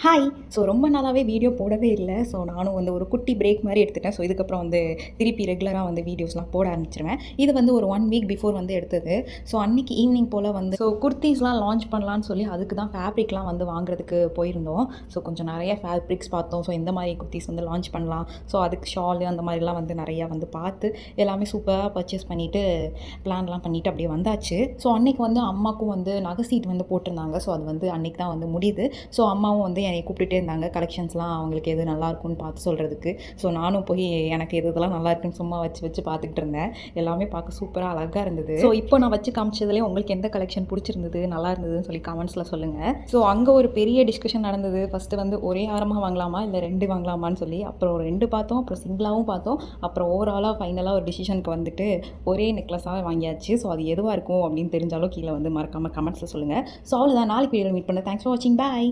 Hi. So ரொம்ப நாளாகவே video போடவே இல்லை. ஸோ நானும் வந்து ஒரு குட்டி பிரேக் மாதிரி எடுத்துட்டேன். ஸோ இதுக்கப்புறம் வந்து திருப்பி ரெகுலராக வந்து வீடியோஸ்லாம் போட ஆரம்பிச்சிருவேன். இது வந்து ஒரு 1 வீக் பிஃபோர் வந்து எடுத்தது. ஸோ அன்றைக்கி ஈவினிங் போல் வந்து குர்த்தீஸ்லாம் லான்ச் பண்ணலான்னு சொல்லி அதுக்கு தான் ஃபேப்ரிக்லாம் வந்து வாங்குறதுக்கு போயிருந்தோம். ஸோ கொஞ்சம் நிறைய ஃபேப்ரிக்ஸ் பார்த்தோம். ஸோ எந்த மாதிரி குர்த்தீஸ் வந்து லான்ச் பண்ணலாம், ஸோ அதுக்கு ஷாலு அந்த மாதிரிலாம் வந்து நிறையா வந்து பார்த்து எல்லாமே சூப்பராக பர்ச்சேஸ் பண்ணிவிட்டு பிளான்லாம் பண்ணிவிட்டு அப்படியே வந்தாச்சு. ஸோ அன்றைக்கி வந்து அம்மாவுக்கும் வந்து நகை சீட் வந்து போட்டிருந்தாங்க. ஸோ அது வந்து அன்றைக்கி தான் வந்து முடியுது. ஸோ அம்மாவும் வந்து என்னை கூப்பிட்டுட்டே இருந்தாங்க கலெக்ஷன்ஸ்லாம் அவங்களுக்கு எது நல்லாயிருக்குன்னு பார்த்து சொல்கிறதுக்கு. ஸோ நானும் போய் எனக்கு இதெல்லாம் நல்லா இருக்குன்னு சும்மா வச்சு பார்த்துக்கிட்டு இருந்தேன். எல்லாமே பார்க்க சூப்பராக அழகாக இருந்தது. ஸோ இப்போ நான் வச்சு காமிச்சதுலேயே உங்களுக்கு எந்த கலெக்ஷன் பிடிச்சிருந்தது, நல்லா இருந்ததுன்னு சொல்லி கமெண்ட்ஸில் சொல்லுங்கள். ஸோ அங்கே ஒரு பெரிய டிஸ்கஷன் நடந்தது. ஃபஸ்ட்டு வந்து ஒரே ஆரமாக வாங்கலாமா இல்லை 2 வாங்கலாமான்னு சொல்லி, அப்புறம் 2 பார்த்தோம், அப்புறம் சிங்கிளாகவும் பார்த்தோம், அப்புறம் ஓவராலாக ஃபைனலாக ஒரு டிசிஷனுக்கு வந்துட்டு ஒரே நெக்லஸாக வாங்கியாச்சு. ஸோ அது எதுவாக இருக்கும் அப்படின்னு தெரிஞ்சாலும் கீழே வந்து மறக்காமல் கமெண்ட்ஸில் சொல்லுங்கள். ஸோ அவ்வளோதான், நாளைக்கு வீடியோ மீட் பண்ணேன். தேங்க்ஸ் ஃபார் வாட்சிங். பாய்.